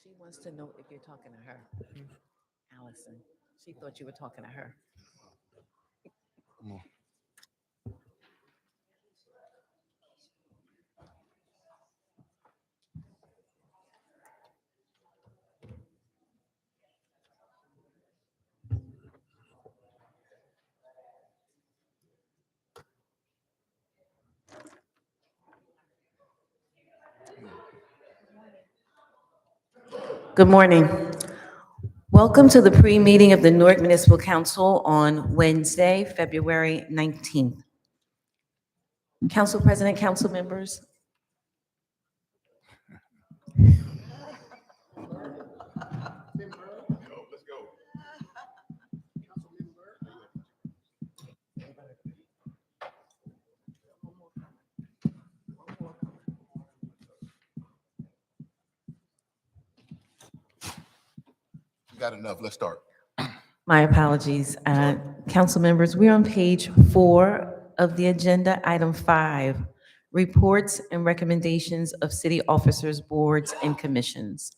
She wants to know if you're talking to her, Allison. She thought you were talking to her. Come on. Good morning. Welcome to the pre-meeting of the Newark Municipal Council on Wednesday, February 19th. Council President, council members. You got enough. Let's start. My apologies. Council members, we're on page 4 of the agenda, item 5, reports and recommendations of city officers, boards, and commissions.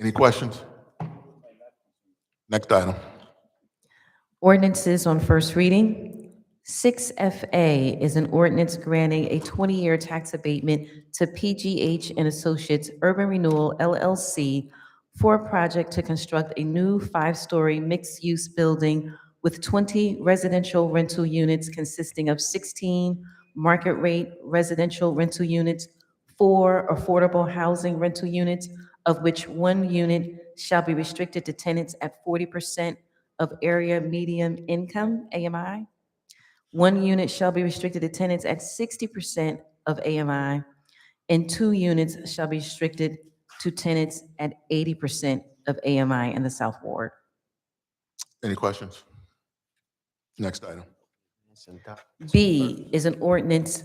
Any questions? Next item. Ordinances on first reading. 6FA is an ordinance granting a 20-year tax abatement to PGH and Associates Urban Renewal LLC for a project to construct a new 5-story mixed-use building with 20 residential rental units consisting of 16 market-rate residential rental units, 4 affordable housing rental units, of which 1 unit shall be restricted to tenants at 40% of area median income, AMI. 1 unit shall be restricted to tenants at 60% of AMI, and 2 units shall be restricted to tenants at 80% of AMI in the South Ward. Any questions? Next item. B is an ordinance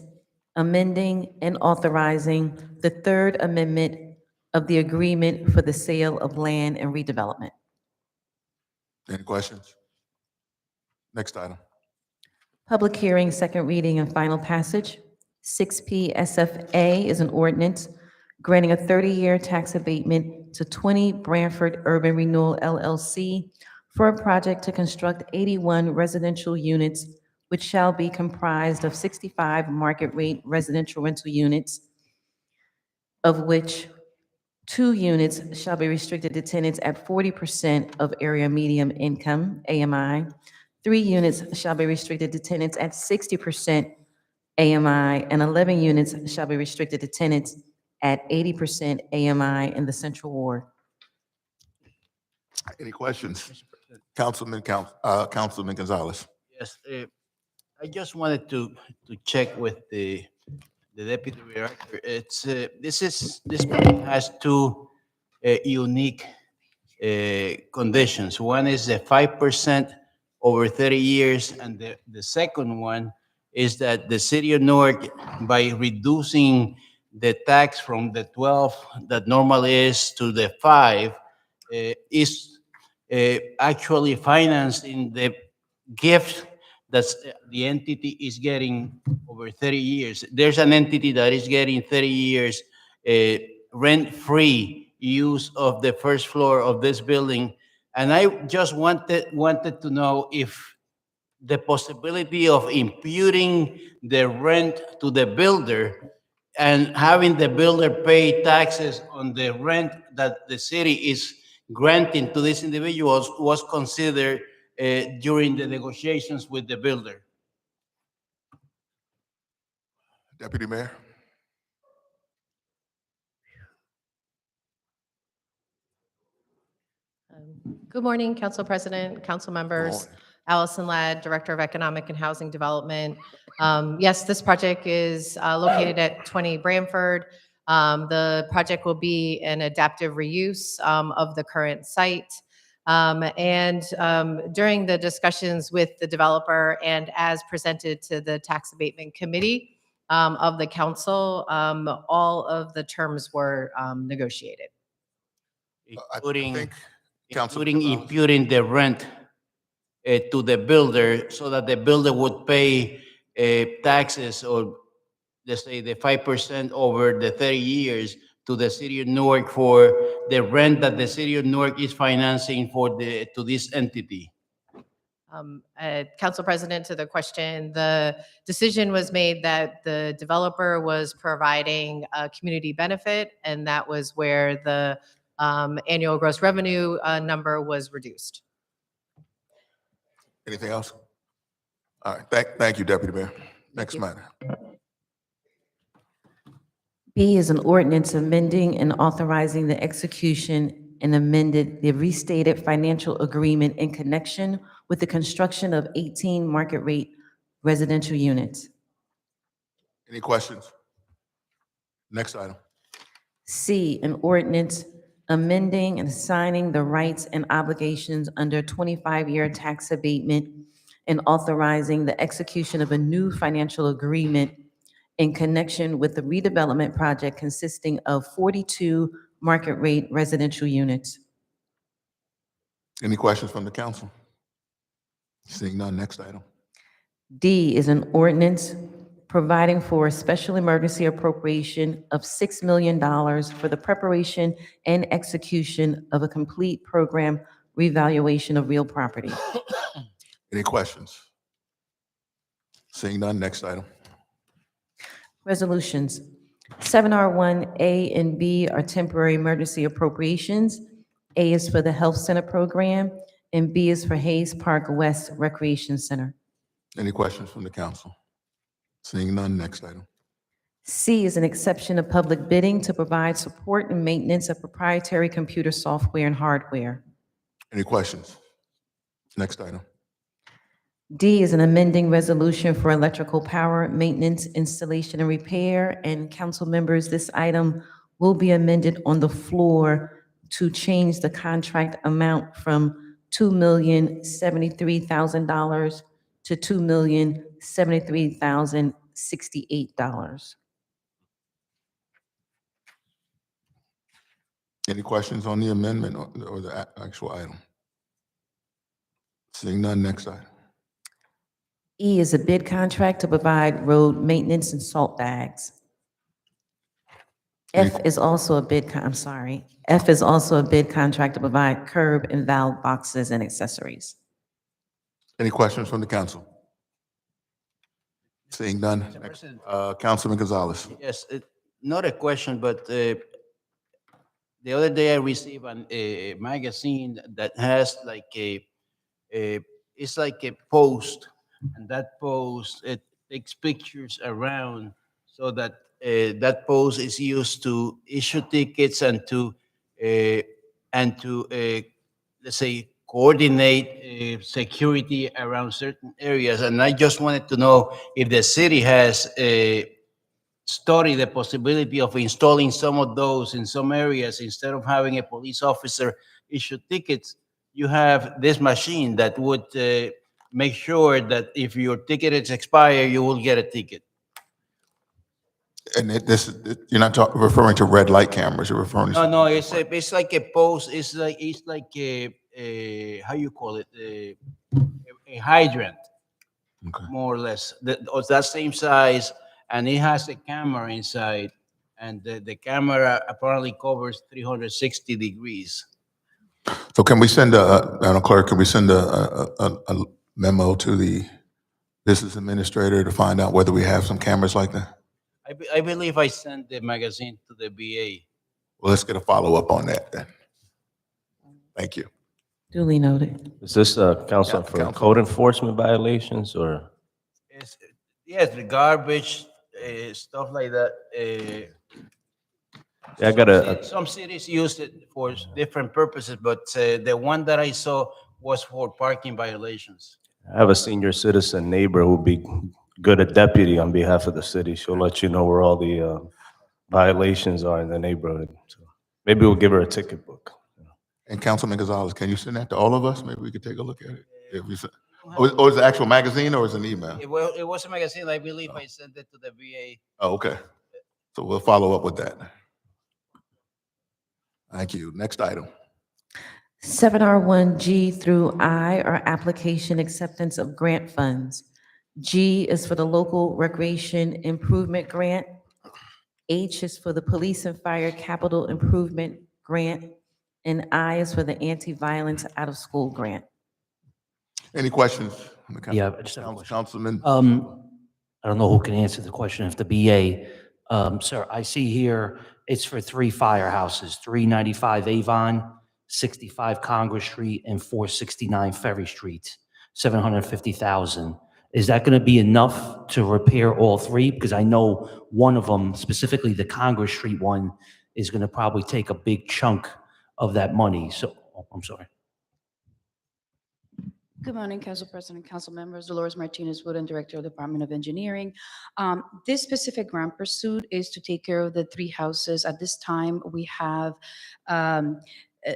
amending and authorizing the third amendment of the agreement for the sale of land and redevelopment. Any questions? Next item. Public hearing, second reading, and final passage. 6P SFA is an ordinance granting a 30-year tax abatement to 20 Branford Urban Renewal LLC for a project to construct 81 residential units, which shall be comprised of 65 market-rate residential rental units, of which 2 units shall be restricted to tenants at 40% of area median income, AMI. 3 units shall be restricted to tenants at 60% AMI, and 11 units shall be restricted to tenants at 80% AMI in the Central Ward. Any questions? Councilman Gonzalez. Yes, I just wanted to check with the deputy director. It's this project has 2 unique conditions. One is the 5% over 30 years, and the second one is that the city of Newark, by reducing the tax from the 12 that normally is to the 5, is actually financing the gift that the entity is getting over 30 years. There's an entity that is getting 30 years rent-free use of the first floor of this building. And I just wanted to know if the possibility of imputing the rent to the builder and having the builder pay taxes on the rent that the city is granting to these individuals was considered during the negotiations with the builder. Deputy Mayor. Good morning, Council President, council members. morning. Allison Ladd, Director of Economic and Housing Development. Yes, this project is located at 20 Branford. The project will be an adaptive reuse of the current site. During the discussions with the developer and as presented to the Tax Abatement Committee of the council, all of the terms were negotiated. think Councilman Including Gonzalez. imputing the rent to the builder so that the builder would pay taxes or let's say, the 5% over the 30 years to the city of Newark for the rent that the city of Newark is financing to this entity? Council President, to the question, the decision was made that the developer was providing a community benefit, and that was where the annual gross revenue number was reduced. Anything else? All right, thank you, Deputy Mayor. Next matter. B is an ordinance amending and authorizing the execution and amended the restated financial agreement in connection with the construction of 18 market rate residential units. Any questions? Next item. C, an ordinance amending and assigning the rights and obligations under 25-year tax abatement and authorizing the execution of a new financial agreement in connection with the redevelopment project consisting of 42 market rate residential units. Any questions from the council? Seeing none, next item. D is an ordinance providing for a special emergency appropriation of $6 million for the preparation and execution of a complete program revaluation of real property. Any questions? Seeing none, next item. Resolutions. 7R1A and B are temporary emergency appropriations. A is for the Health Center program, and B is for Hayes Park West Recreation Center. Any questions from the council? Seeing none, next item. C is an exception of public bidding to provide support and maintenance of proprietary computer software and hardware. Any questions? Next item. D is an amending resolution for electrical power maintenance, installation, and repair. And council members, this item will be amended on the floor to change the contract amount from $2,073,000 to $2,073,068. Any questions on the amendment or the actual item? Seeing none, next item. E is a bid contract to provide road maintenance and salt bags. F is also a bid, F is also a bid contract to provide curb and valve boxes and accessories. Any questions from the council? Seeing none, next. Councilman Gonzalez. Yes, not a question, but the other day I received a magazine that has like it's like a post, and that post, it takes pictures around so that that post is used to issue tickets and to let's say coordinate security around certain areas. And I just wanted to know if the city has studied the possibility of installing some of those in some areas. Instead of having a police officer issue tickets, you have this machine that would make sure that if your ticket is expired, you will get a ticket. And you're not referring to red light cameras, you're referring to. No, it's like a post. It's like a how you call it, a hydrant, Okay. more or less. Of that same size, and it has a camera inside, and the camera apparently covers 360 degrees. So can we send Madam Clerk, can we send a memo to the business administrator to find out whether we have some cameras like that? I believe I sent the magazine to the BA. Well, let's get a follow-up on that then. Thank you. Duly noted. Is this council Yeah, for council. code enforcement violations or? Yes, the garbage, stuff like that. Yeah, I got Some cities use it for different purposes, but the one that I saw was for parking violations. I have a senior citizen neighbor who'd be good at deputy on behalf of the city. She'll let you know where all the violations are in the neighborhood. So maybe we'll give her a ticket book. And Councilman Gonzalez, can you send that to all of us? Maybe we could take a look at it. Or is it actual magazine or is it an email? It was a magazine. I believe I sent it to the VA. Oh, okay. So we'll follow up with that. Thank you. Next item. 7R1G through I are application acceptance of grant funds. G is for the local recreation improvement grant. H is for the police and fire capital improvement grant. And I is for the anti-violence out-of-school grant. Any questions? from the Yeah, I just have a question. Councilman? I don't know who can answer the question, if the BA. Sir, I see here, it's for 3 firehouses, 395 Avon, 65 Congress Street, and 469 Ferry Street, 750,000. Is that going to be enough to repair all 3? Because I know one of them, specifically the Congress Street one, is going to probably take a big chunk of that money. So, I'm sorry. Good morning, Council President, Council members. Dolores Martinez Wooden, Director of the Department of Engineering. This specific grant pursuit is to take care of the 3 houses. At this time, we have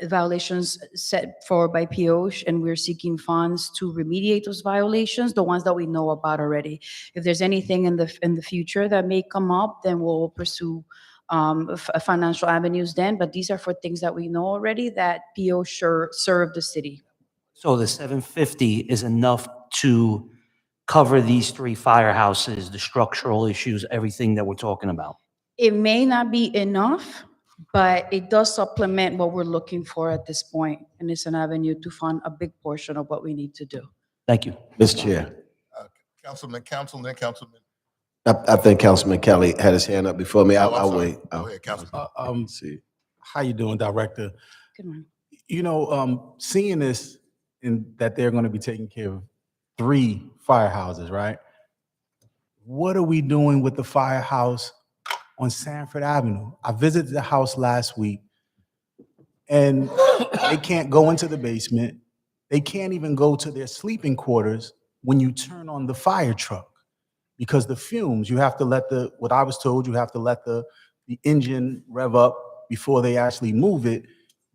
violations set for by POSH, and we're seeking funds to remediate those violations, the ones that we know about already. If there's anything in the future that may come up, then we'll pursue financial avenues then. But these are for things that we know already that POSH serve the city. So the 750 is enough to cover these 3 firehouses, the structural issues, everything that we're talking about? It may not be enough, but it does supplement what we're looking for at this point, and it's an avenue to fund a big portion of what we need to do. Thank you. Mr. Chair, Councilman. I think Councilman Kelly had his hand up before me. Oh, I'm I'll sorry. wait. Go ahead, Councilman. See. How you doing, Director? Good morning. You know, seeing this in that they're going to be taking care of 3 firehouses, right? What are we doing with the firehouse on Sanford Avenue? I visited the house last week, and they can't go into the basement. They can't even go to their sleeping quarters when you turn on the fire truck, because the fumes, you have to let what I was told, you have to let the engine rev up before they actually move it.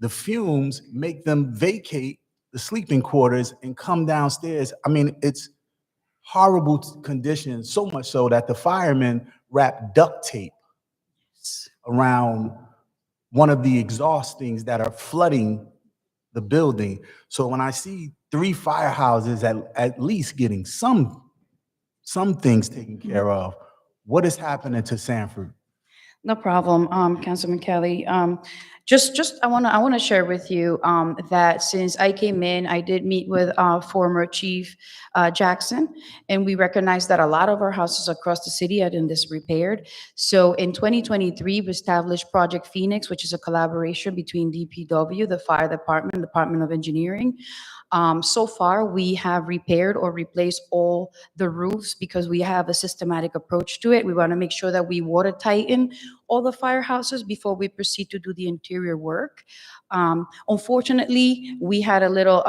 The fumes make them vacate the sleeping quarters and come downstairs. I mean, it's horrible conditions, so much so that the firemen wrap duct tape around one of the exhaust things that are flooding the building. So when I see 3 firehouses at least getting some things taken care of, what is happening to Sanford? No problem, Councilman Kelly. I wanna share with you that since I came in, I did meet with former Chief Jackson, and we recognized that a lot of our houses across the city are in disrepaired. So in 2023, we established Project Phoenix, which is a collaboration between DPW, the Fire Department, Department of Engineering. So far, we have repaired or replaced all the roofs because we have a systematic approach to it. We want to make sure that we water tighten all the firehouses before we proceed to do the interior work. Unfortunately, we had a little,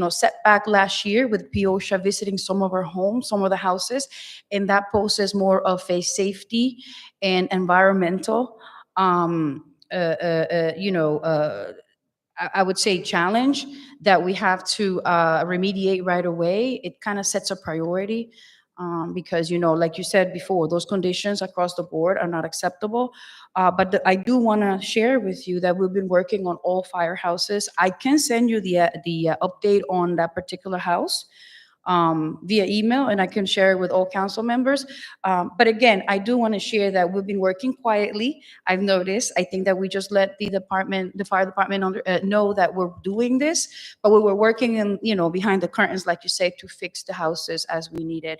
setback last year with POSHA visiting some of our homes, some of the houses, and that poses more of a safety and environmental, I would say challenge that we have to remediate right away. It kind of sets a priority because, like you said before, those conditions across the board are not acceptable. But I do want to share with you that we've been working on all firehouses. I can send you the update on that particular house via email, and I can share it with all council members. But again, I do want to share that we've been working quietly. I've noticed. I think that we just let the fire department know that we're doing this, but we were working behind the curtains, like you say, to fix the houses as we needed.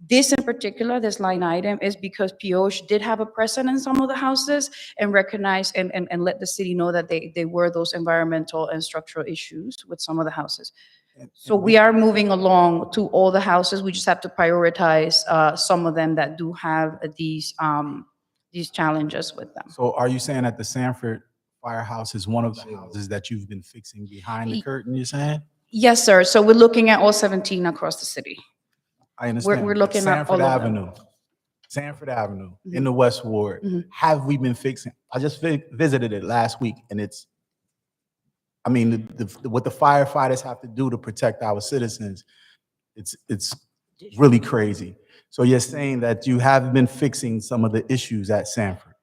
This in particular, this line item, is because POSH did have a precedent in some of the houses and recognized and let the city know that they were those environmental and structural issues with some of the houses. So we are moving along to all the houses. We just have to prioritize some of them that do have these challenges with them. So are you saying that the Sanford firehouse is one of the houses that you've been fixing behind the curtain, you're saying? Yes, sir. So we're looking at all 17 across the city. I understand. We're looking at all of them. Sanford Avenue in the West Ward. Have we been fixing? I just visited it last week, and what the firefighters have to do to protect our citizens, it's really crazy. So you're saying that you have been fixing some of the issues at Sanford?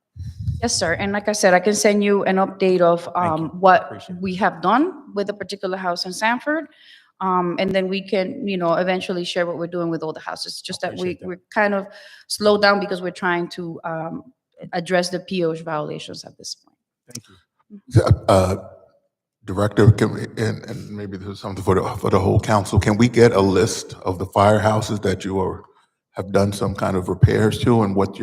Yes, sir. And like I said, I can send you an update of Thank you. what Appreciate it. we have done with a particular house in Sanford. And then we can, eventually share what we're doing with all the houses. Just that Appreciate that. we're kind of slowed down because we're trying to address the PO's violations at this point. Thank you. Director, can we, and maybe this is something for the whole council, can we get a list of the firehouses that have done some kind of repairs to, and what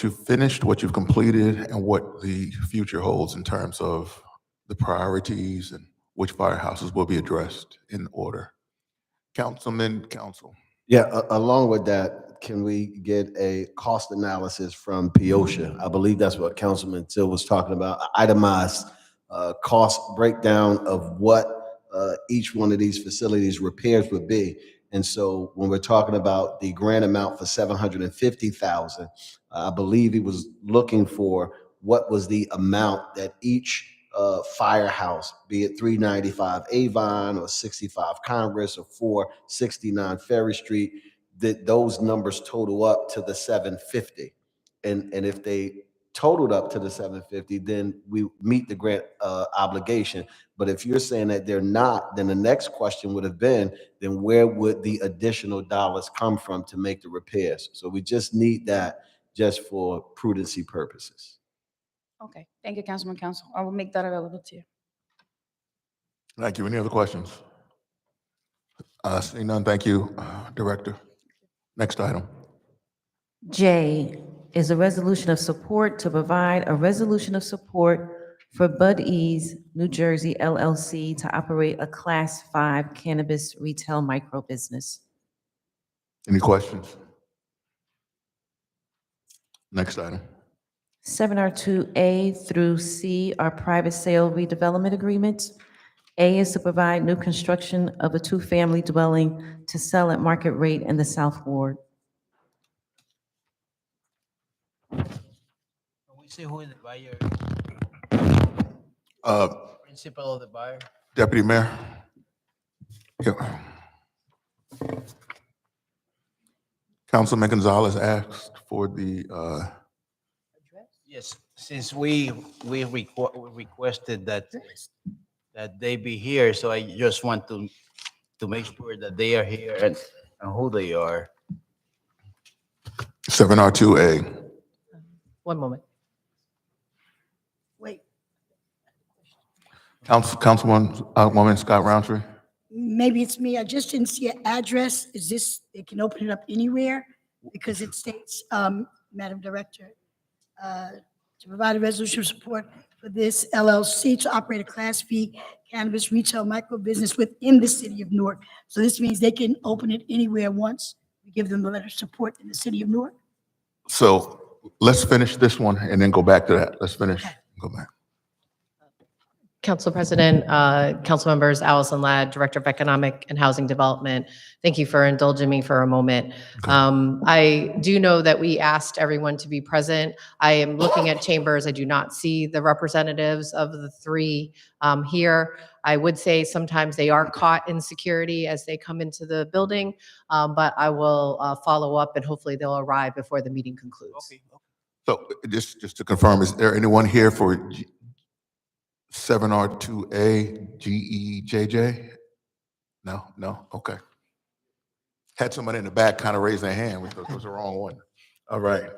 you've finished, what you've completed, and what the future holds in terms of the priorities and which firehouses will be addressed in order? Council. Yeah, along with that, can we get a cost analysis from Piosha? I believe that's what Councilman Till was talking about, itemized cost breakdown of what each one of these facilities repairs would be. And so when we're talking about the grant amount for $750,000, I believe he was looking for what was the amount that each firehouse, be it 395 Avon or 65 Congress or 469 Ferry Street, that those numbers total up to the 750. And if they totaled up to the 750, then we meet the grant obligation. But if you're saying that they're not, then the next question would have been, then where would the additional dollars come from to make the repairs? So we just need that just for prudency purposes. Okay, thank you, Councilman Council. I will make that available to you. Thank you. Any other questions? Seeing none, thank you, Director. Next item. J is a resolution of support to provide a resolution of support for Bud Ease New Jersey LLC to operate a Class 5 cannabis retail micro business. Any questions? Next item. 7R2A through C are private sale redevelopment agreements. A is to provide new construction of a two-family dwelling to sell at market rate in the South Ward. Can we see who is the buyer, principal of the buyer? Deputy Mayor? Yep. Councilman Gonzalez asked for the, Yes, since we requested that they be here, so I just want to make sure that they are here and who they are. 7R2A. One moment. Wait, Woman Scott Roundtree? maybe it's me. I just didn't see an address. Is this, they can open it up anywhere? Because it states, Madam Director, to provide a resolution of support for this LLC to operate a Class B cannabis retail micro business within the city of Newark. So this means they can open it anywhere once we give them the letter of support in the city of Newark? So let's finish this one and then go back to that. Let's finish, go back. Council President, council members, Allison Ladd, Director of Economic and Housing Development. Thank you for indulging me for a moment. I do know that we asked everyone to be present. I am looking at chambers. I do not see the representatives of the three here. I would say sometimes they are caught in security as they come into the building, but I will follow up and hopefully they'll arrive before the meeting concludes. Okay. So just to confirm, is there anyone here for 7R2A GEJJ? No, okay. Had somebody in the back kind of raise their hand, we thought it was the wrong one. All right.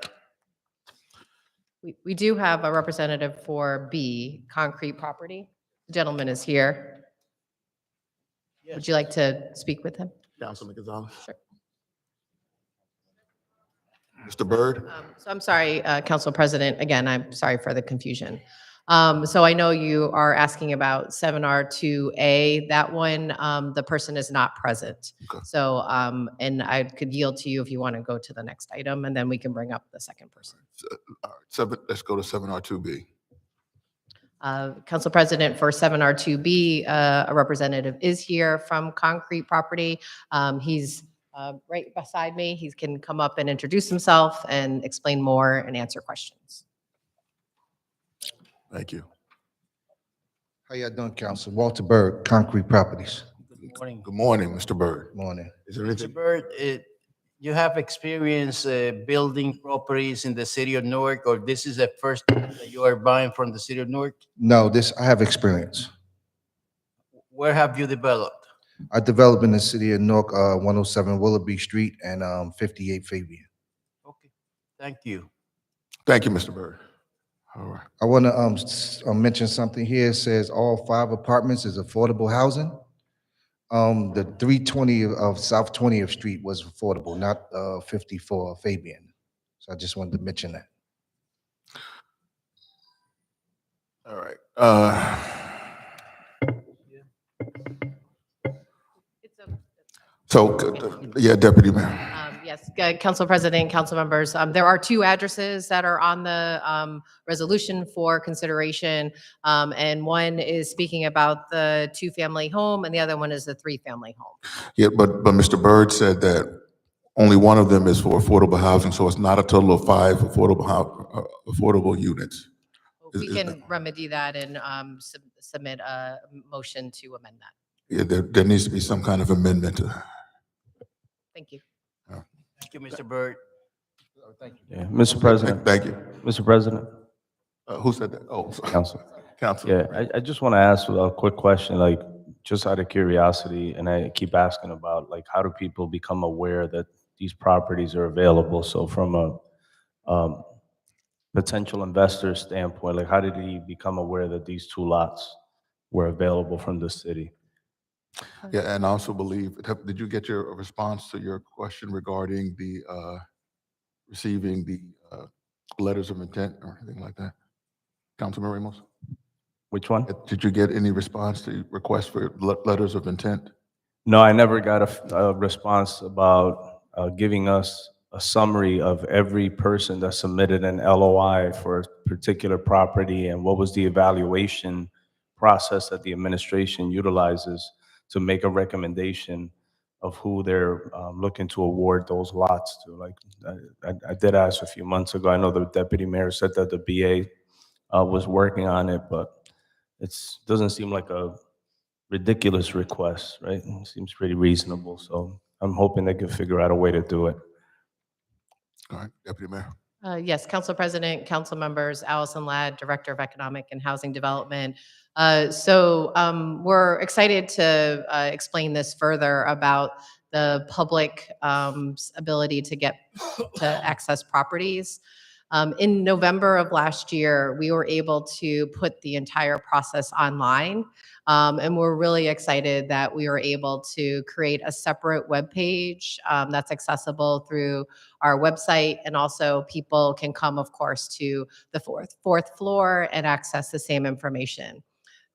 We do have a representative for B, Concrete Property. The gentleman is here. Would you like to speak with him? Councilman Gonzalez? Sure. Mr. Byrd? So I'm sorry, Council President, again, I'm sorry for the confusion. So I know you are asking about 7R2A. That one, the person is not present. Okay. So, and I could yield to you if you want to go to the next item, and then we can bring up the second person. All right, let's go to 7R2B. Council President, for 7R2B, a representative is here from Concrete Property. He's right beside me. He can come up and introduce himself and explain more and answer questions. Thank you. How y'all doing, Council? Walter Berg, Concrete Properties. Good morning. Good morning, Mr. Byrd. Morning. Is there Mr. anything? Byrd, you have experience building properties in the city of Newark, or this is the first time that you are buying from the city of Newark? No, I have experience. Where have you developed? I developed in the city of Newark, 107 Willoughby Street and 58 Fabian. Okay, thank you. Thank you, Mr. Byrd. All right. I want to mention something here. It says all 5 apartments is affordable housing. The 320 of South 20th Street was affordable, not 54 Fabian. So I just wanted to mention that. All right. Yeah, Deputy Mayor. Yes, Council President, council members, there are 2 addresses that are on the resolution for consideration. And one is speaking about the 2-family home and the other one is the 3-family home. Yeah, but Mr. Byrd said that only one of them is for affordable housing, so it's not a total of 5 affordable units. We can remedy that and submit a motion to amend that. Yeah, there needs to be some kind of amendment to. Thank you. Thank you, Mr. Byrd. Yeah, Mr. President. Thank you. Mr. President, Who said that? Oh, sorry. Council. Council. Yeah, I just want to ask a quick question, like, just out of curiosity, and I keep asking about, like, how do people become aware that these properties are available? So from a potential investor standpoint, like, how did he become aware that these 2 lots were available from the city? Yeah, and I also believe, did you get your response to your question regarding the receiving the letters of intent or anything like that? Councilman Ramos? Which one? Did you get any response to requests for letters of intent? No, I never got a response about giving us a summary of every person that submitted an LOI for a particular property and what was the evaluation process that the administration utilizes to make a recommendation of who they're looking to award those lots to. Like, I did ask a few months ago. I know the deputy mayor said that the BA was working on it, but it doesn't seem like a ridiculous request, right? It seems pretty reasonable. So I'm hoping they can figure out a way to do it. All right, Deputy Mayor. Yes, Council President, council members, Allison Ladd, Director of Economic and Housing Development. We're excited to explain this further about the public ability to get to access properties. In November of last year, we were able to put the entire process online. And we're really excited that we were able to create a separate webpage that's accessible through our website. And also people can come, of course, to the fourth floor and access the same information.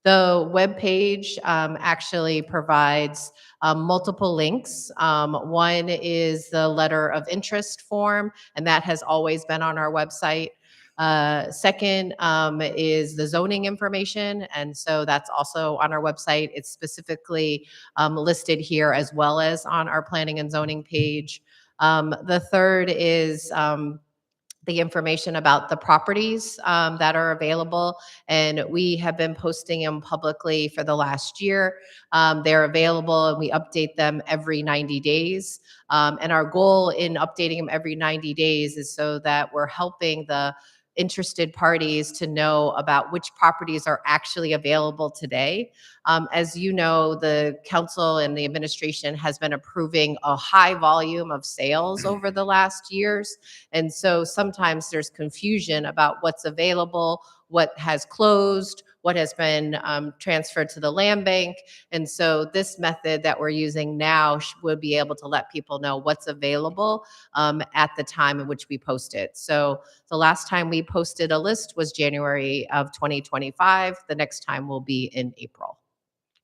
The webpage actually provides multiple links. One is the letter of interest form, and that has always been on our website. Second is the zoning information, and so that's also on our website. It's specifically listed here as well as on our planning and zoning page. The third is the information about the properties that are available, and we have been posting them publicly for the last year. They're available and we update them every 90 days. And our goal in updating them every 90 days is so that we're helping the interested parties to know about which properties are actually available today. As you know, the council and the administration has been approving a high volume of sales over the last years. And so sometimes there's confusion about what's available, what has closed, what has been transferred to the land bank. And so this method that we're using now would be able to let people know what's available at the time in which we post it. So the last time we posted a list was January of 2025. The next time will be in April.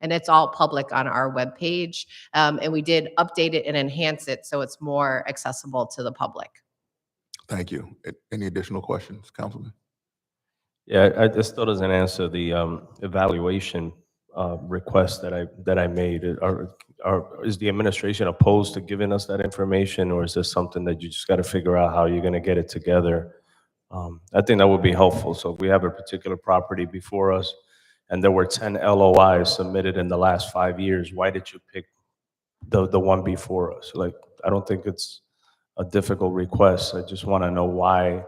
And it's all public on our webpage. And we did update it and enhance it so it's more accessible to the public. Thank you. Any additional questions, Councilman? Yeah, it still doesn't answer the evaluation request that I made. Is the administration opposed to giving us that information, or is this something that you just got to figure out how you're going to get it together? I think that would be helpful. So if we have a particular property before us, and there were 10 LOIs submitted in the last 5 years, why did you pick the one before us? Like, I don't think it's a difficult request. I just want to know why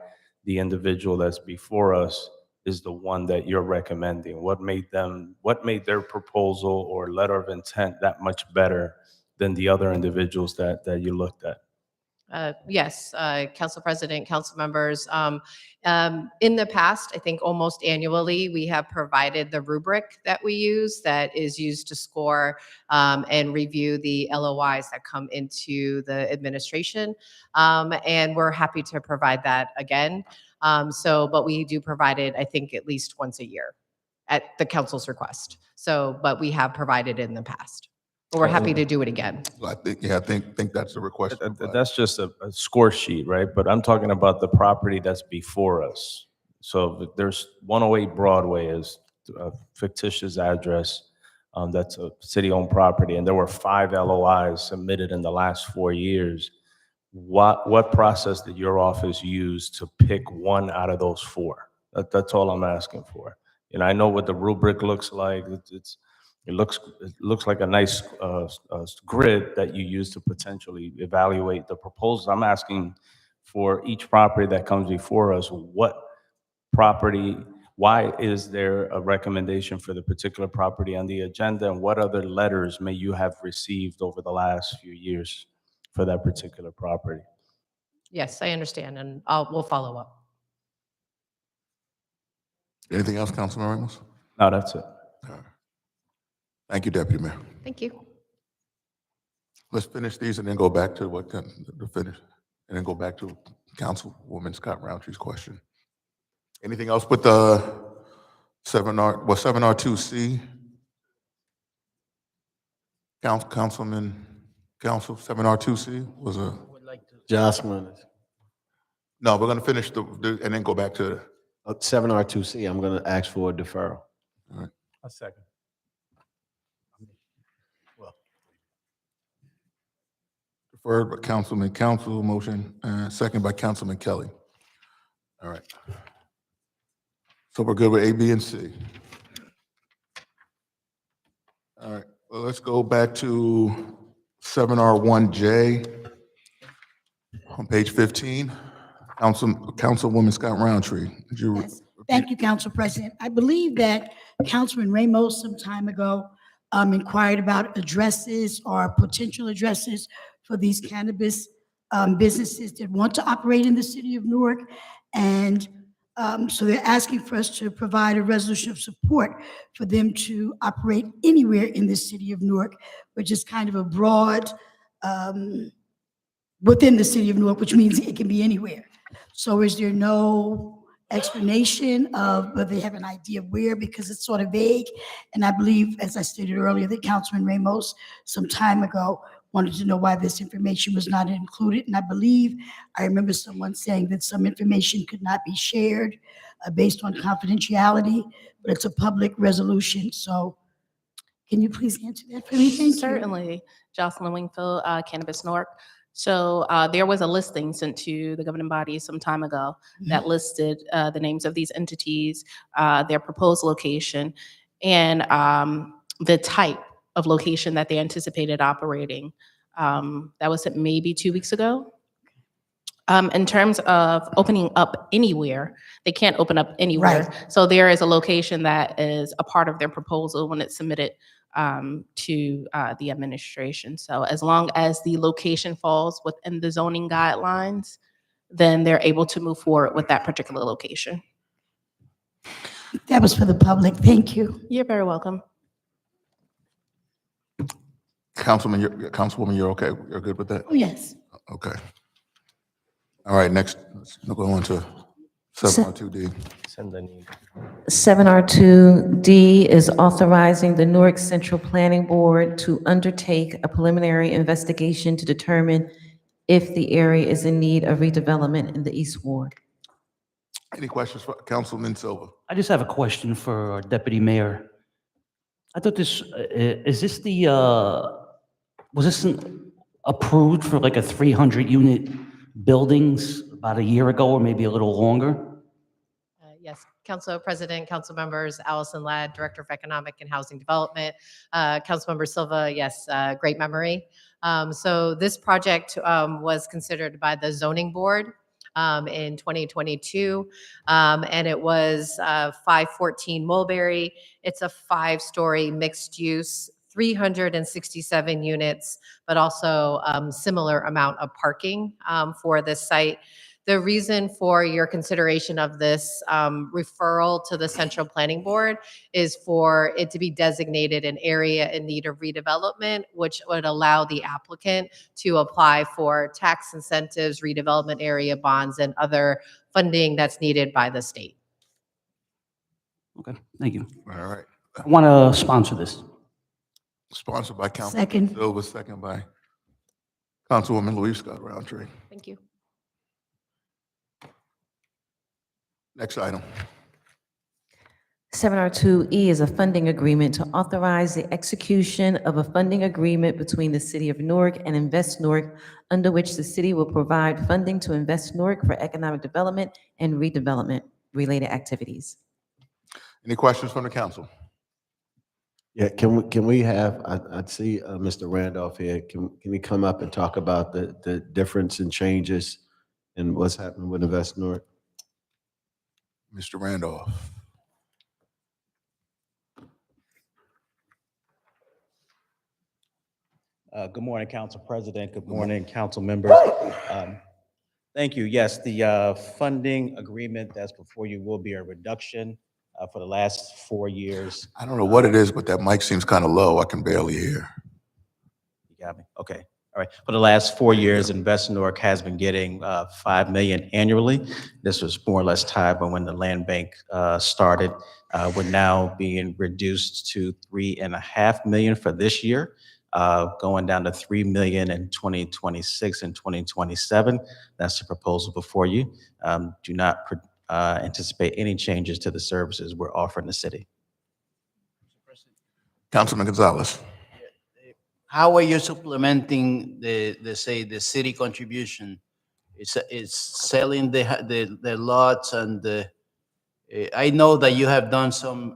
the individual that's before us is the one that you're recommending? What made their proposal or letter of intent that much better than the other individuals that you looked at? Yes, Council President, council members. In the past, I think almost annually, we have provided the rubric that we use that is used to score and review the LOIs that come into the administration. And we're happy to provide that again. But we do provide it, I think, at least once a year at the council's request. But we have provided it in the past. But we're happy to do it again. So I think that's the request. That's just a score sheet, right? But I'm talking about the property that's before us. So there's 108 Broadway is a fictitious address. That's a city-owned property, and there were 5 LOIs submitted in the last 4 years. What process did your office use to pick one out of those 4? That's all I'm asking for. I know what the rubric looks like. It looks like a nice grid that you use to potentially evaluate the proposals. I'm asking for each property that comes before us, why is there a recommendation for the particular property on the agenda, and what other letters may you have received over the last few years for that particular property? Yes, I understand, and we'll follow up. Anything else, Councilman Ramos? No, that's it. All right. Thank you, Deputy Mayor. Thank you. Let's finish these and then go back to the finish, and then go back to Councilwoman Scott Roundtree's question. Anything else with the 7R2C? Council 7R2C was a, Jocelyn, no, we're gonna finish and then go back to, 7R2C, I'm going to ask for a deferral. A second. deferred by Councilman Council, motion, second by Councilman Kelly. All right. So we're good with A, B, and C. All right, well, let's go back to 7R1J on page 15. Councilwoman Scott Roundtree, did you? Yes. Thank you, Council President. I believe that Councilman Ramos some time ago inquired about addresses or potential addresses for these cannabis businesses that want to operate in the city of Newark. And so they're asking for us to provide a resolution of support for them to operate anywhere in the city of Newark, which is kind of a broad, within the city of Newark, which means it can be anywhere. So is there no explanation of whether they have an idea of where, because it's sort of vague? And I believe, as I stated earlier, that Councilman Ramos some time ago wanted to know why this information was not included. And I believe I remember someone saying that some information could not be shared based on confidentiality, but it's a public resolution. So can you please answer that for me? Thank you. Certainly, Jocelyn Wingfield, Cannabis Newark. So there was a listing sent to the governing body some time ago that listed the names of these entities, their proposed location, and the type of location that they anticipated operating. That was maybe 2 weeks ago. In terms of opening up anywhere, they can't open up anywhere. Right. So there is a location that is a part of their proposal when it's submitted to the administration. So as long as the location falls within the zoning guidelines, then they're able to move forward with that particular location. That was for the public. Thank you. You're very welcome. Councilwoman, you're okay? You're good with that? Oh, yes. Okay. All right, next, we'll go on to 7R2D. 7R2D is authorizing the Newark Central Planning Board to undertake a preliminary investigation to determine if the area is in need of redevelopment in the East Ward. Any questions for Councilman Silva? I just have a question for our Deputy Mayor. I thought was this approved for like a 300-unit buildings about a year ago or maybe a little longer? Yes, Council President, Council members, Allison Ladd, Director of Economic and Housing Development. Councilmember Silva, yes, great memory. So this project was considered by the zoning board in 2022. And it was 514 Mulberry. It's a 5-story mixed use, 367 units, but also similar amount of parking for this site. The reason for your consideration of this referral to the Central Planning Board is for it to be designated an area in need of redevelopment, which would allow the applicant to apply for tax incentives, redevelopment area bonds, and other funding that's needed by the state. Okay, thank you. All right. I want to sponsor this. Sponsored by Councilman Second. Silva, second by Councilwoman Louise Scott Roundtree. Thank you. Next item. 7R2E is a funding agreement to authorize the execution of a funding agreement between the City of Newark and Invest Newark, under which the city will provide funding to Invest Newark for economic development and redevelopment related activities. Any questions from the council? Yeah, can we have, I see Mr. Randolph here. Can he come up and talk about the difference and changes and what's happening with Invest North? Mr. Randolph. Good morning, Council President. Good morning, council members. Thank you. Yes, the funding agreement that's before you will be a reduction for the last 4 years. I don't know what it is, but that mic seems kind of low. I can barely hear. You got me? Okay. All right. For the last 4 years, Invest Newark has been getting $5 million annually. This was more or less tied when the land bank started. We're now being reduced to $3.5 million for this year. Going down to $3 million in 2026 and 2027. That's the proposal before you. Do not anticipate any changes to the services we're offering the city. Councilman Gonzalez. How are you supplementing the city contribution? It's selling the lots and I know that you have done some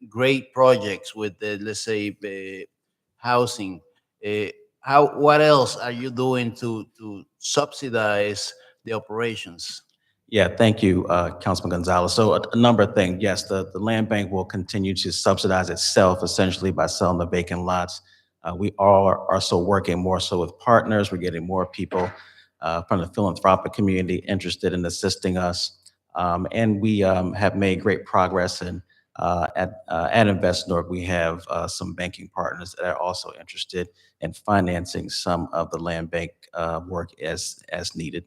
great projects with the, let's say, housing. What else are you doing to subsidize the operations? Yeah, thank you, Councilman Gonzalez. So a number of things. Yes, the land bank will continue to subsidize itself essentially by selling the vacant lots. We are also working more so with partners. We're getting more people from the philanthropic community interested in assisting us. And we have made great progress at Invest Newark. We have some banking partners that are also interested in financing some of the land bank work as needed.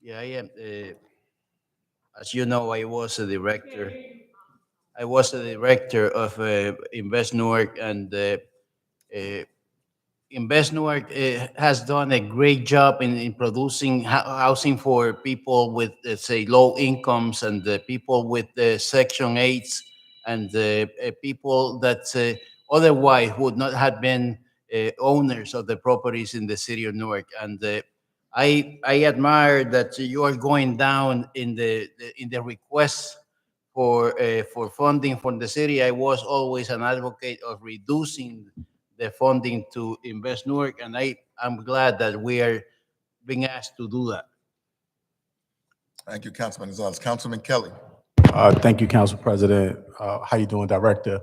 Yeah, I am. As you know, I was a director. I was the director of Invest Newark, and Invest Newark has done a great job in producing housing for people with, let's say, low incomes and people with Section 8s and people that otherwise would not have been owners of the properties in the city of Newark. And I admire that you are going down in the requests for funding from the city. I was always an advocate of reducing the funding to Invest Newark, and I'm glad that we are being asked to do that. Thank you, Councilman Gonzalez. Councilman Kelly. Thank you, Council President. How you doing, Director?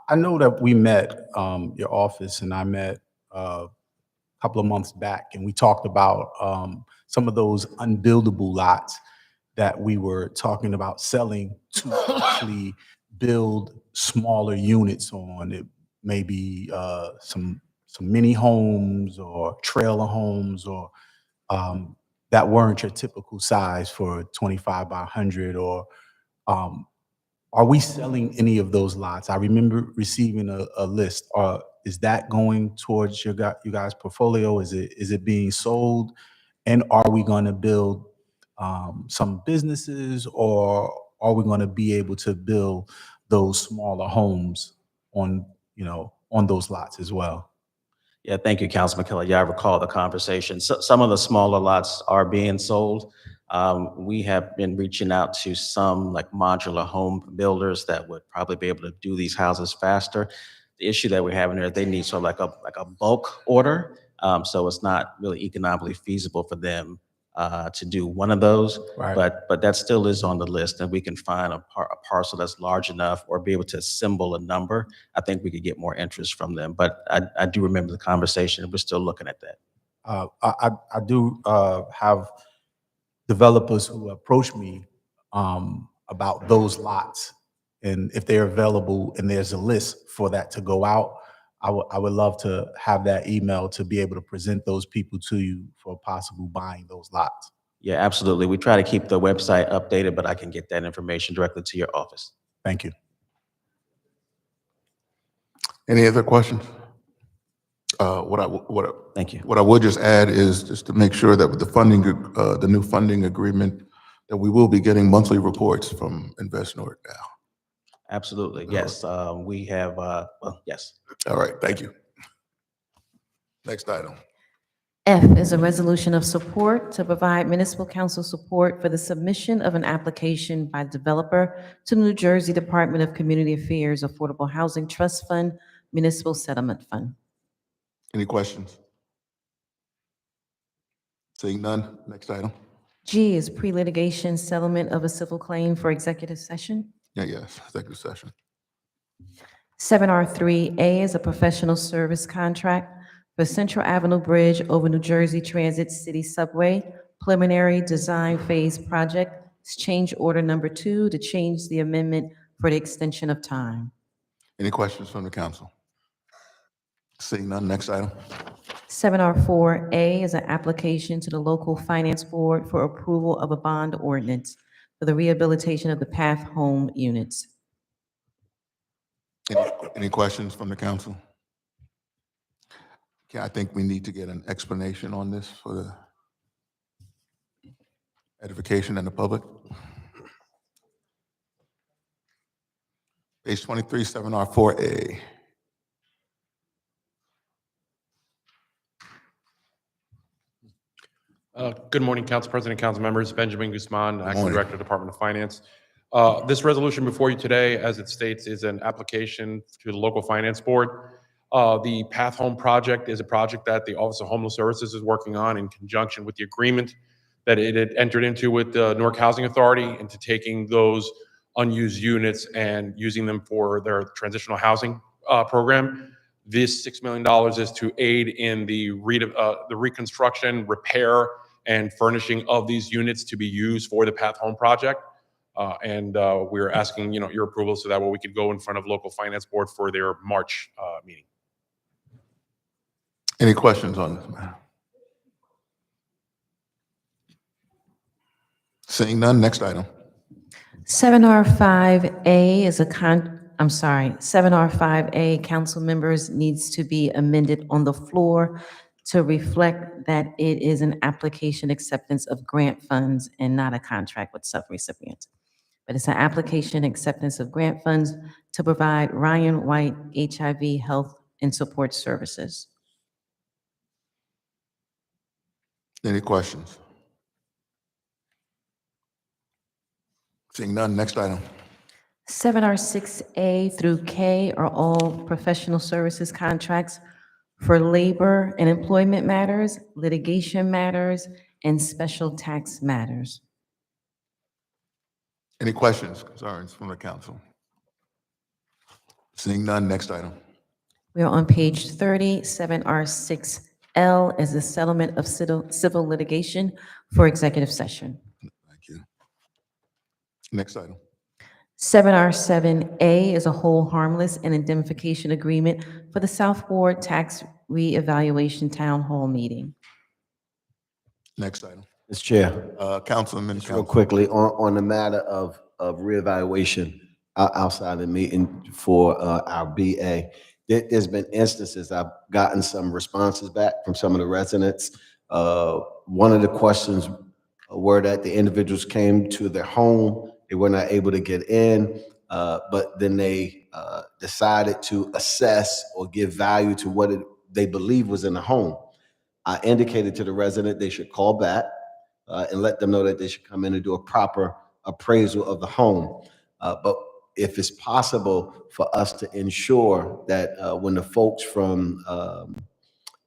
I know that we met, your office and I met a couple of months back, and we talked about some of those unbuildable lots that we were talking about selling to actually build smaller units on. It may be some mini homes or trailer homes or that weren't your typical size for 25 by 100 or are we selling any of those lots? I remember receiving a list. Is that going towards you guys' portfolio? Is it being sold? And are we going to build some businesses, or are we going to be able to build those smaller homes on those lots as well? Yeah, thank you, Councilman Kelly. Yeah, I recall the conversation. So, some of the smaller lots are being sold. We have been reaching out to some like modular home builders that would probably be able to do these houses faster. The issue that we're having there, they need sort of like a bulk order. So it's not really economically feasible for them to do one of those. Right. But that still is on the list, and we can find a parcel that's large enough or be able to assemble a number. I think we could get more interest from them. But I do remember the conversation, and we're still looking at that. I do have developers who approach me about those lots, and if they're available and there's a list for that to go out, I would love to have that email to be able to present those people to you for possible buying those lots. Yeah, absolutely. We try to keep the website updated, but I can get that information directly to your office. Thank you. Any other questions? Thank you. What I would just add is just to make sure that with the funding, the new funding agreement, that we will be getting monthly reports from Invest North now. Absolutely. Yes. We have, well, yes. All right, thank you. Next item. F is a resolution of support to provide municipal council support for the submission of an application by developer to New Jersey Department of Community Affairs Affordable Housing Trust Fund Municipal Settlement Fund. Any questions? Seeing none, next item. G is pre-litigation settlement of a civil claim for executive session. Yes, executive session. 7R3A is a professional service contract for Central Avenue Bridge over New Jersey Transit City Subway Preliminary Design Phase Project. It's change order number 2 to change the amendment for the extension of time. Any questions from the council? Seeing none, next item. 7R4A is an application to the local finance board for approval of a bond ordinance for the rehabilitation of the Path Home units. Any questions from the council? Okay, I think we need to get an explanation on this for the edification and the public. Page 23, 7R4A. Good morning, Council President, Council members. Benjamin Guzman, Acting morning. Director, Department of Finance. This resolution before you today, as it states, is an application to the local finance board. The Path Home project is a project that the Office of Homeless Services is working on in conjunction with the agreement that it had entered into with the Newark Housing Authority into taking those unused units and using them for their transitional housing program. This $6 million is to aid in the reconstruction, repair, and furnishing of these units to be used for the Path Home project. We're asking, your approval so that way we could go in front of local finance board for their March meeting. Any questions on this matter? Seeing none, next item. 7R5A is 7R5A, council members, needs to be amended on the floor to reflect that it is an application acceptance of grant funds and not a contract with subrecipients. But it's an application acceptance of grant funds to provide Ryan White HIV health and support services. Any questions? Seeing none, next item. 7R6A through K are all professional services contracts for labor and employment matters, litigation matters, and special tax matters. Any questions, concerns from the council? Seeing none, next item. We are on page 30. 7R6L is the settlement of civil litigation for executive session. Thank you. Next item. 7R7A is a hold harmless and indemnification agreement for the South Ward Tax Reevaluation Town Hall meeting. Next item. Mr. Chair, Councilman. just real quickly, on the matter of reevaluation outside the meeting for our BA, there's been instances, I've gotten some responses back from some of the residents. One of the questions were that the individuals came to their home, they were not able to get in, but then they decided to assess or give value to what they believe was in the home. I indicated to the resident they should call back and let them know that they should come in and do a proper appraisal of the home. But if it's possible for us to ensure that when the folks from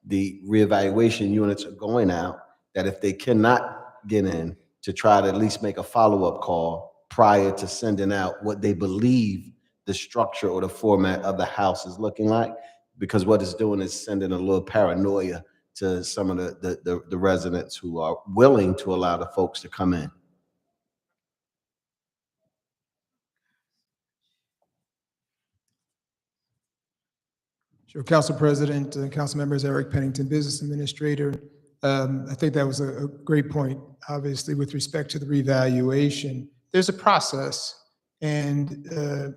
the reevaluation units are going out, that if they cannot get in, to try to at least make a follow-up call prior to sending out what they believe the structure or the format of the house is looking like, because what it's doing is sending a little paranoia to some of the residents who are willing to allow the folks to come in. Sure, Council President, Council members, Eric Pennington, Business Administrator. I think that was a great point. Obviously, with respect to the revaluation, there's a process, and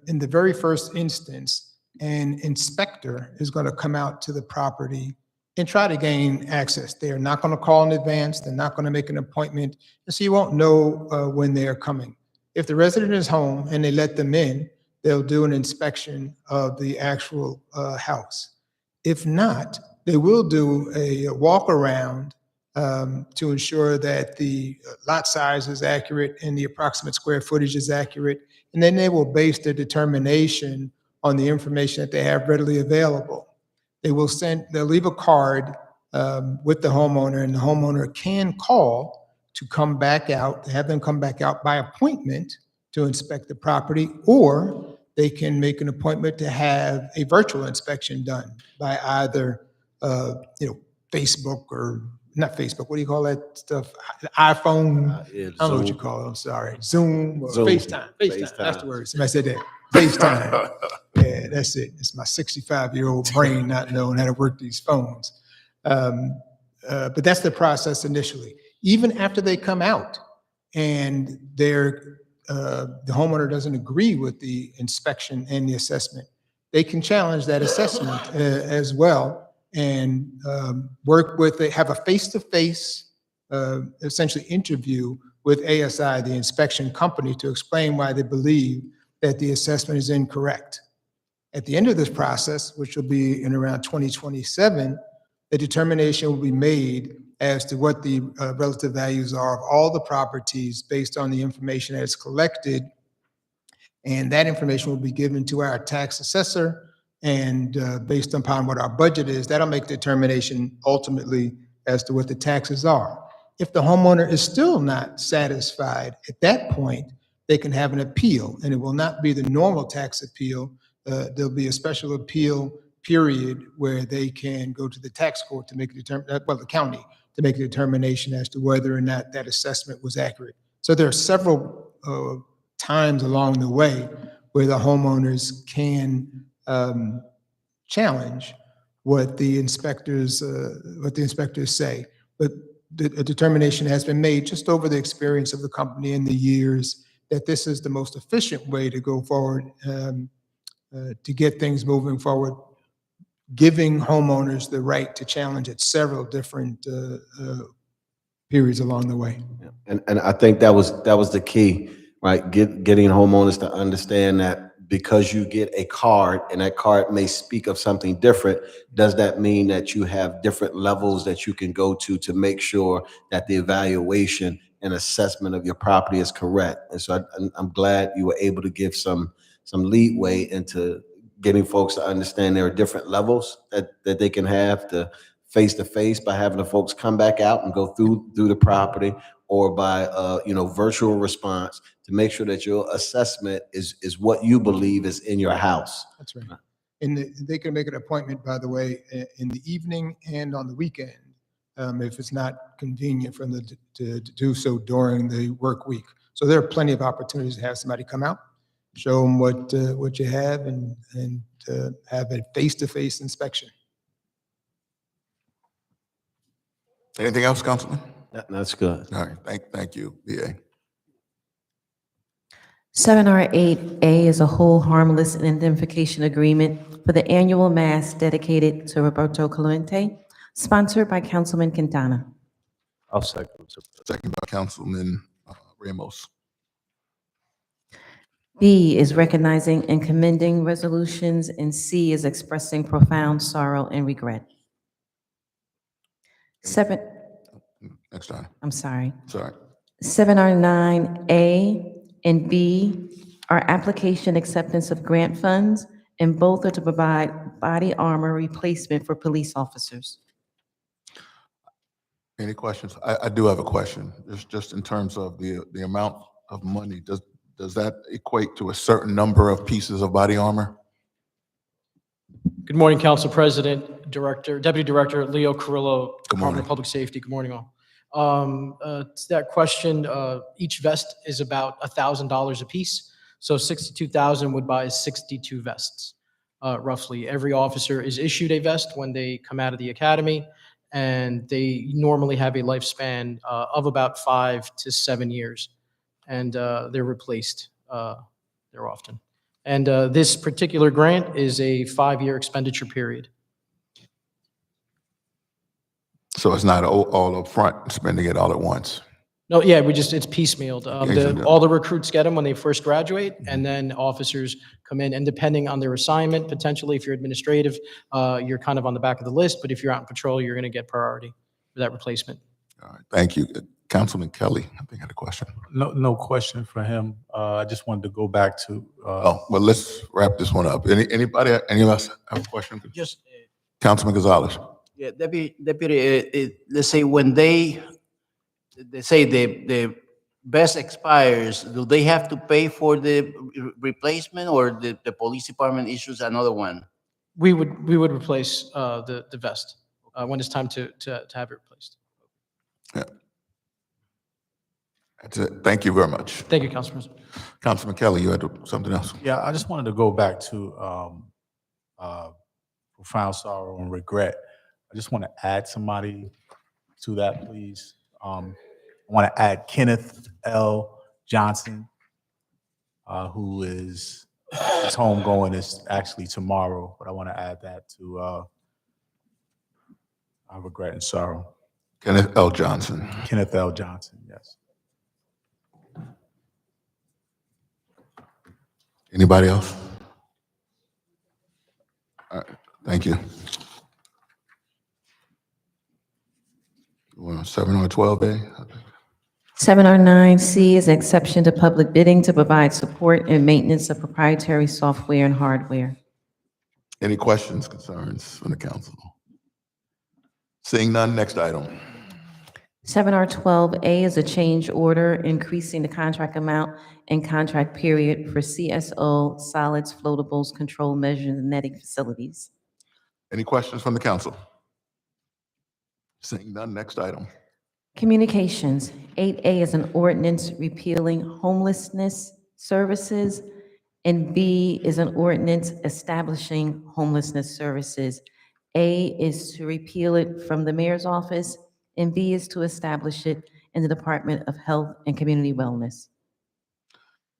in the very first instance, an inspector is going to come out to the property and try to gain access. They are not going to call in advance. They're not going to make an appointment, and so you won't know when they are coming. If the resident is home and they let them in, they'll do an inspection of the actual house. If not, they will do a walk around to ensure that the lot size is accurate and the approximate square footage is accurate. And then they will base their determination on the information that they have readily available. They'll leave a card with the homeowner, and the homeowner can call to come back out, have them come back out by appointment to inspect the property, or they can make an appointment to have a virtual inspection done by either, Facebook or not Facebook. What do you call that stuff? iPhone. I don't know what you call it. I'm sorry. Zoom or Zoom. FaceTime. FaceTime. That's the word. Somebody said that. FaceTime. Yeah, that's it. It's my 65-year-old brain not knowing how to work these phones. But that's the process initially. Even after they come out and the homeowner doesn't agree with the inspection and the assessment, they can challenge that assessment as well and have a face-to-face, essentially interview with ASI, the inspection company, to explain why they believe that the assessment is incorrect. At the end of this process, which will be in around 2027, the determination will be made as to what the relative values are of all the properties based on the information that is collected. And that information will be given to our tax assessor, and based upon what our budget is, that'll make the determination ultimately as to what the taxes are. If the homeowner is still not satisfied, at that point, they can have an appeal, and it will not be the normal tax appeal. There'll be a special appeal period where they can go to the tax court to make the county, to make a determination as to whether or not that assessment was accurate. So there are several times along the way where the homeowners can challenge what the inspectors say. But a determination has been made just over the experience of the company in the years that this is the most efficient way to go forward, to get things moving forward, giving homeowners the right to challenge at several different periods along the way. Yeah. And I think that was the key, right? Getting homeowners to understand that because you get a card and that card may speak of something different, does that mean that you have different levels that you can go to make sure that the evaluation and assessment of your property is correct? And so I'm glad you were able to give some leeway into getting folks to understand there are different levels that they can have to face by having the folks come back out and go through the property, or by virtual response, to make sure that your assessment is what you believe is in your house. That's right. And they can make an appointment, by the way, in the evening and on the weekend, if it's not convenient for them to do so during the work week. So there are plenty of opportunities to have somebody come out, show them what you have, and have a face-to-face inspection. Anything else, Councilman? That's good. All right, thank you, BA. 7R8A is a hold harmless indemnification agreement for the annual mass dedicated to Roberto Clemente, sponsored by Councilman Quintana. I'll second. Second by Councilman Ramos. B is recognizing and commending resolutions, and C is expressing profound sorrow and regret. Next time. I'm sorry. Sorry. 7R9A and B are application acceptance of grant funds, and both are to provide body armor replacement for police officers. Any questions? I do have a question. Just in terms of the amount of money, does that equate to a certain number of pieces of body armor? Good morning, Council President, Director, Deputy Director Leo Carrillo, Department of Public Safety. Good morning, all. To that question, each vest is about $1,000 a piece. So 62,000 would buy 62 vests, roughly. Every officer is issued a vest when they come out of the academy, and they normally have a lifespan of about 5 to 7 years, and they're replaced there often. And this particular grant is a 5-year expenditure period. So it's not all up front, spending it all at once. No, yeah, it's piecemealed. Occasionally. All the recruits get them when they first graduate, and then officers come in, and depending on their assignment, potentially if you're administrative, you're kind of on the back of the list, but if you're out in patrol, you're going to get priority for that replacement. All right, thank you. Councilman Kelly, I think I had a question. No question for him. I just wanted to go back to. Well, let's wrap this one up. Any of us have a question? Just, Councilman Gonzalez. yeah, Deputy, let's say when they say the vest expires, do they have to pay for the replacement, or the police department issues another one? We would replace the vest when it's time to have it replaced. Yeah. That's it. Thank you very much. Thank you, Council President. Councilman Kelly, you had something else? Yeah, I just wanted to go back to profound sorrow and regret. I just want to add somebody to that, please. I want to add Kenneth L. Johnson, who is his homegoing is actually tomorrow, but I want to add that to our regret and sorrow. Kenneth L. Johnson. Kenneth L. Johnson, yes. Anybody else? All right, thank you. 7 or 12A? 709C is exception to public bidding to provide support and maintenance of proprietary software and hardware. Any questions, concerns from the council? Seeing none, next item. 7R12A is a change order increasing the contract amount and contract period for CSO solids floatables control measures and netting facilities. Any questions from the council? Seeing none, next item. Communications. 8A is an ordinance repealing homelessness services, and B is an ordinance establishing homelessness services. A is to repeal it from the mayor's office, and B is to establish it in the Department of Health and Community Wellness.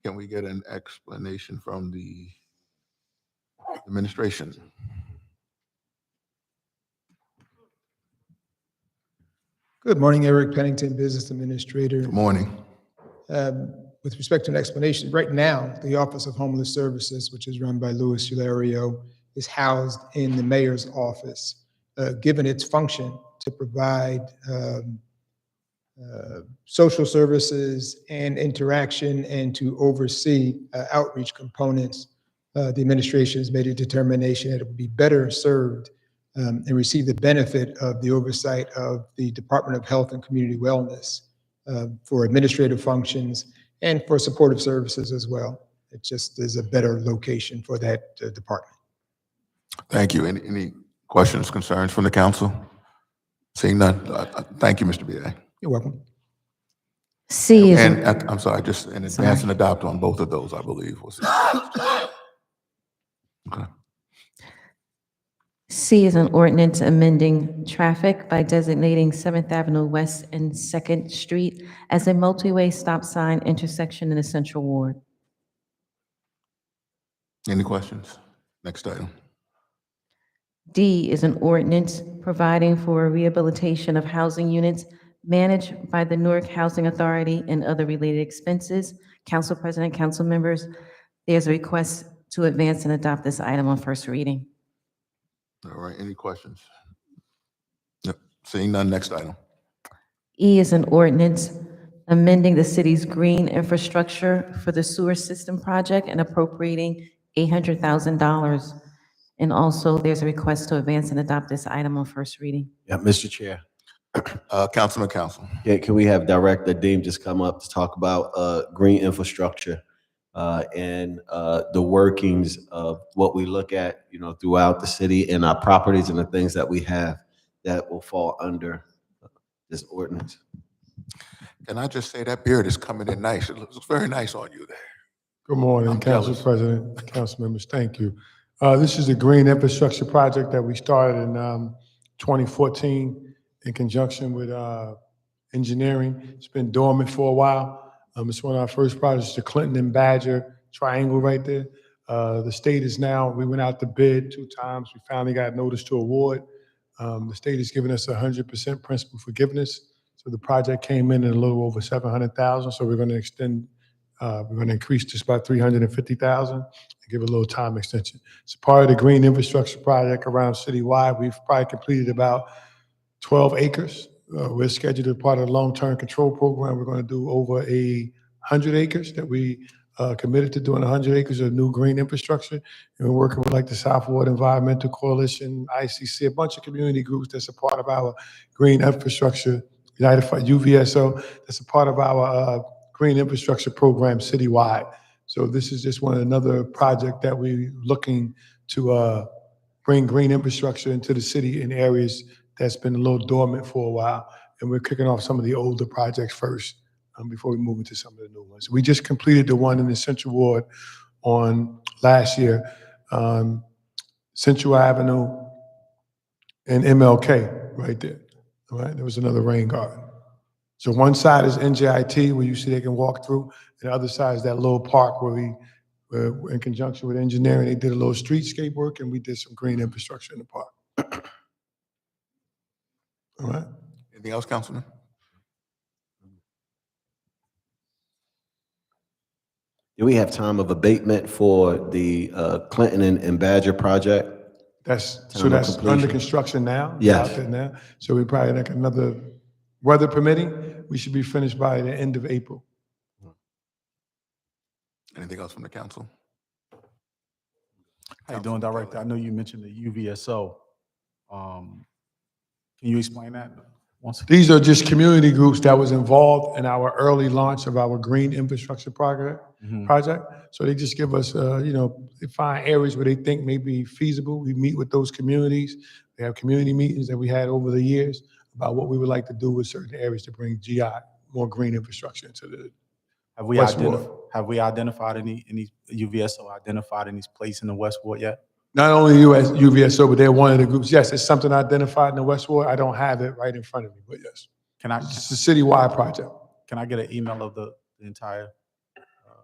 Can we get an explanation from the administration? Good morning, Eric Pennington, Business Administrator. Good morning. With respect to an explanation, right now, the Office of Homeless Services, which is run by Louis Hilario, is housed in the mayor's office, given its function to provide social services and interaction and to oversee outreach components. The administration has made a determination that it would be better served and receive the benefit of the oversight of the Department of Health and Community Wellness for administrative functions and for supportive services as well. It just is a better location for that department. Thank you. Any questions, concerns from the council? Seeing none, thank you, Mr. B.A. You're welcome. C is And I'm sorry, just in advance and adopt on both of those, I believe. Okay. C is an ordinance amending traffic by designating 7th Avenue West and 2nd Street as a multi-way stop sign intersection in the Central Ward. Any questions? Next item. D is an ordinance providing for rehabilitation of housing units managed by the Newark Housing Authority and other related expenses. Council President, council members, there's a request to advance and adopt this item on first reading. All right, any questions? Yep. Seeing none, next item. E is an ordinance amending the city's green infrastructure for the sewer system project and appropriating $800,000. And also, there's a request to advance and adopt this item on first reading. Yeah, Mr. Chair. Councilman Council. Yeah, can we have Director Deem just come up to talk about green infrastructure and the workings of what we look at, throughout the city and our properties and the things that we have that will fall under this ordinance? Can I just say that beard is coming in nice? It looks very nice on you there. Good morning, I'm Council jealous. President, council members, thank you. This is a green infrastructure project that we started in 2014 in conjunction with engineering. It's been dormant for a while. It's one of our first projects, the Clinton and Badger Triangle right there. The state is now, we went out to bid 2 times. We finally got notice to award. The state has given us 100% principal forgiveness. So the project came in at a little over 700,000. So we're going to extend, we're going to increase this by 350,000 and give a little time extension. It's part of the green infrastructure project around citywide. We've probably completed about 12 acres. We're scheduled as part of the long-term control program. We're going to do over 100 acres that we committed to doing 100 acres of new green infrastructure. And we're working with like the Southward Environmental Coalition, ICC, a bunch of community groups that's a part of our green infrastructure, United UVSO, that's a part of our green infrastructure program citywide. So this is just another project that we're looking to bring green infrastructure into the city in areas that's been a little dormant for a while. And we're kicking off some of the older projects first before we move into some of the new ones. We just completed the one in the Central Ward on last year, Central Avenue and MLK right there. All right, there was another rain garden. So one side is NJIT where you see they can walk through, and the other side is that little park where we, in conjunction with engineering, they did a little streetscape work and we did some green infrastructure in the park. All right. Anything else, Councilman? Do we have time of abatement for the Clinton and Badger project? That's Time of under completion? construction now. It's Yes. out there now. So we probably like another, weather permitting, we should be finished by the end of April. Anything else from the council? How you doing, Director? I know you mentioned the UVSO. Can you explain that once again? These are just community groups that was involved in our early launch of our green infrastructure project. So they just give us, they find areas where they think may be feasible. We meet with those communities. We have community meetings that we had over the years about what we would like to do with certain areas to bring GI, more green infrastructure into the Have we West Ward. identified any UVSO identified any place in the West Ward yet? Not only UVSO, but they're one of the groups. Yes, it's something identified in the West Ward. I don't have it right in front of me, but yes. It's a citywide project. Can I get an email of the entire?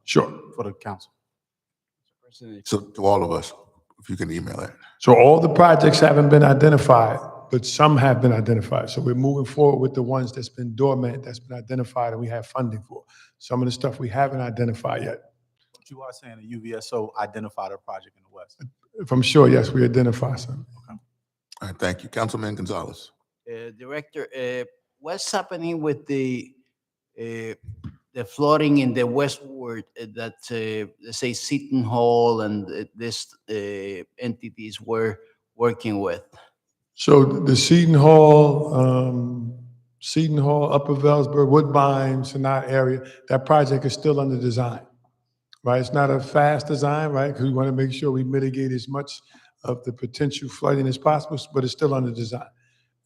Sure. For the council. So to all of us, if you can email it. So all the projects haven't been identified, but some have been identified. So we're moving forward with the ones that's been dormant, that's been identified, and we have funding for. Some of the stuff we haven't identified yet. But you are saying the UVSO identified a project in the West. If I'm sure, yes, we identify some. All right, thank you. Councilman Gonzalez. Director, what's happening with the flooding in the West Ward that, let's say, Seton Hall and these entities were working with? So the Seton Hall, Upper Velsburg, Woodbine, Sonat area, that project is still under design, right? It's not a fast design, right? Because we want to make sure we mitigate as much of the potential flooding as possible, but it's still under design.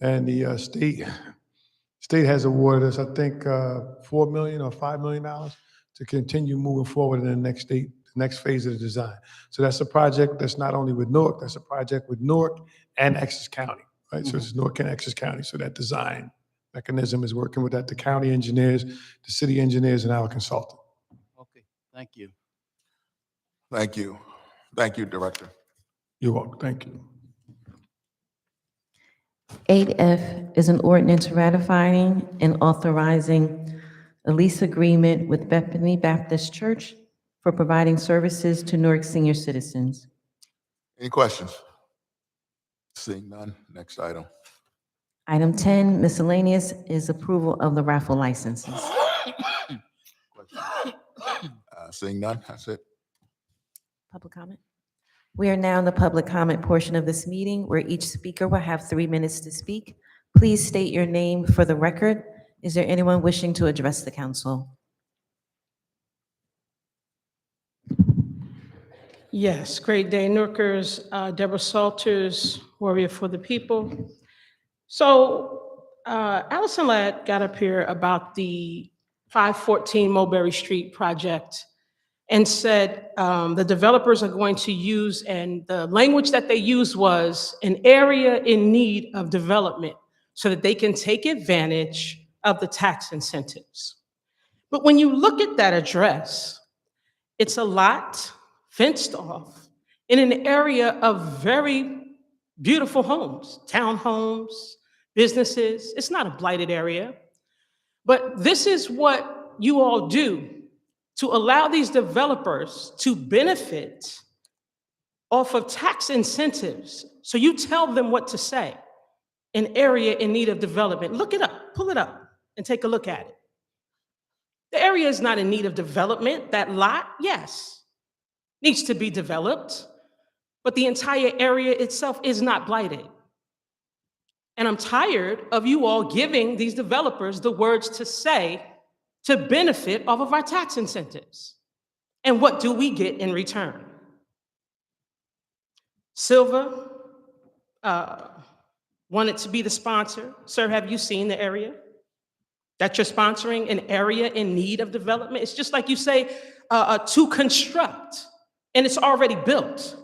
And the state has awarded us, I think, $4 million or $5 million to continue moving forward in the next phase of the design. So that's a project that's not only with Newark, that's a project with Newark and Essex County, right? So it's Newark and Essex County. So that design mechanism is working with that, the county engineers, the city engineers, and our consultant. Okay, thank you. Thank you. Thank you, Director. You're welcome. Thank you. 8F is an ordinance ratifying and authorizing a lease agreement with Bethany Baptist Church for providing services to Newark senior citizens. Any questions? Seeing none, next item. Item 10, miscellaneous, is approval of the raffle licenses. Seeing none, that's it. Public comment? We are now in the public comment portion of this meeting where each speaker will have 3 minutes to speak. Please state your name for the record. Is there anyone wishing to address the council? Yes, great day, Newarkers. Deborah Salters, Warrior for the People. So Allison Ladd got up here about the 514 Mulberry Street project and said the developers are going to use, and the language that they used was an area in need of development so that they can take advantage of the tax incentives. But when you look at that address, it's a lot fenced off in an area of very beautiful homes, townhomes, businesses. It's not a blighted area. But this is what you all do to allow these developers to benefit off of tax incentives. So you tell them what to say. An area in need of development. Look it up, pull it up, and take a look at it. The area is not in need of development. That lot, yes, needs to be developed, but the entire area itself is not blighted. And I'm tired of you all giving these developers the words to say to benefit off of our tax incentives. And what do we get in return? Silva wanted to be the sponsor. Sir, have you seen the area that you're sponsoring, an area in need of development? It's just like you say to construct, and it's already built.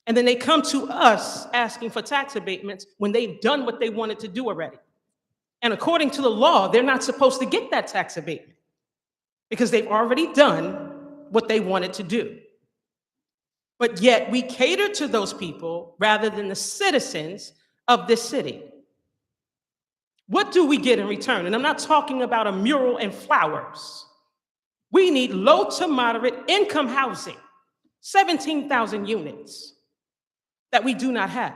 And then they come to us asking for tax abatements when they've done what they wanted to do already. And according to the law, they're not supposed to get that tax abatement because they've already done what they wanted to do. But yet we cater to those people rather than the citizens of this city. What do we get in return? And I'm not talking about a mural and flowers. We need low to moderate income housing, 17,000 units that we do not have.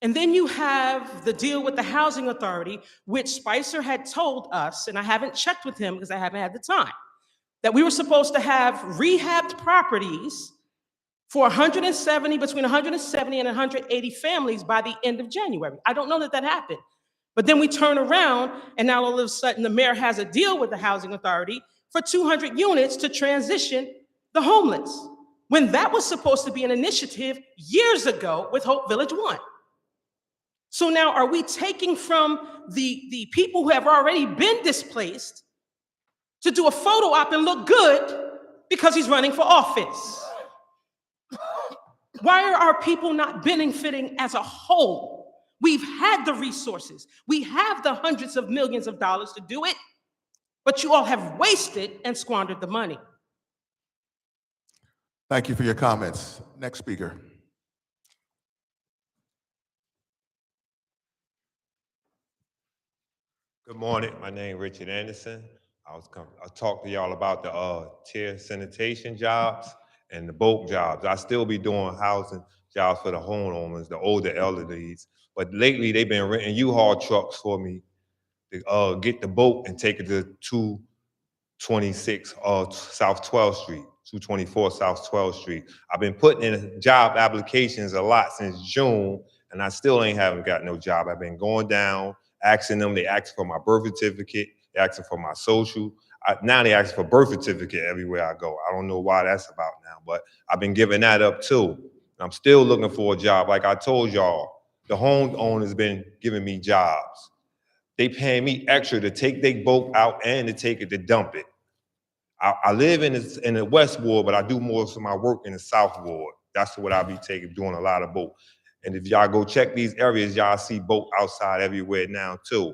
And then you have the deal with the housing authority, which Spicer had told us, and I haven't checked with him because I haven't had the time, that we were supposed to have rehabbed properties for 170, between 170 and 180 families by the end of January. I don't know that that happened. But then we turn around and now all of a sudden the mayor has a deal with the housing authority for 200 units to transition the homeless, when that was supposed to be an initiative years ago with Hope Village 1. So now are we taking from the people who have already been displaced to do a photo op and look good because he's running for office? Why are our people not benefiting as a whole? We've had the resources. We have the hundreds of millions of dollars to do it, but you all have wasted and squandered the money. Thank you for your comments. Next speaker. Good morning. My name is Richard Anderson. I'll talk to y'all about the tier sanitation jobs and the bulk jobs. I still be doing housing jobs for the homeowners, the older elderlies. But lately they've been renting U-Haul trucks for me to get the boat and take it to 226 South 12th Street, 224 South 12th Street. I've been putting in job applications a lot since June, and I still haven't got no job. I've been going down, asking them. They ask for my birth certificate. They asking for my social. Now they ask for birth certificate everywhere I go. I don't know why that's about now, but I've been giving that up too. I'm still looking for a job. Like I told y'all, the homeowners been giving me jobs. They paying me extra to take their boat out and to take it to dump it. I live in the West Ward, but I do most of my work in the South Ward. That's what I be doing a lot of boat. And if y'all go check these areas, y'all see boat outside everywhere now too.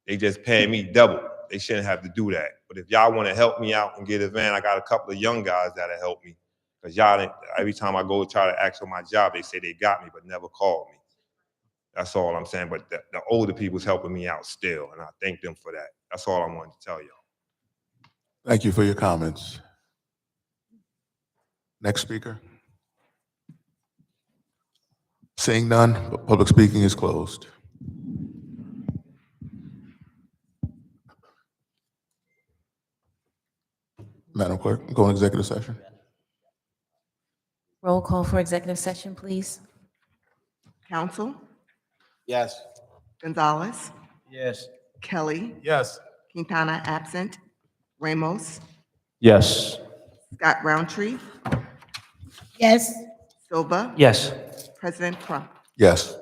They just paying me double. They shouldn't have to do that. But if y'all want to help me out and get a van, I got a couple of young guys that'll help me. Because y'all, every time I go try to ask for my job, they say they got me, but never called me. That's all I'm saying. But the older people's helping me out still, and I thank them for that. That's all I wanted to tell y'all. Thank you for your comments. Next speaker. Seeing none, public speaking is closed. Madam Clerk, go in executive session. Roll call for executive session, please. Counsel? Yes. Gonzalez, Yes. Kelly, Yes. Quintana absent, Ramos, Yes. Scott Roundtree, Yes. Silva, Yes. President Trump. Yes.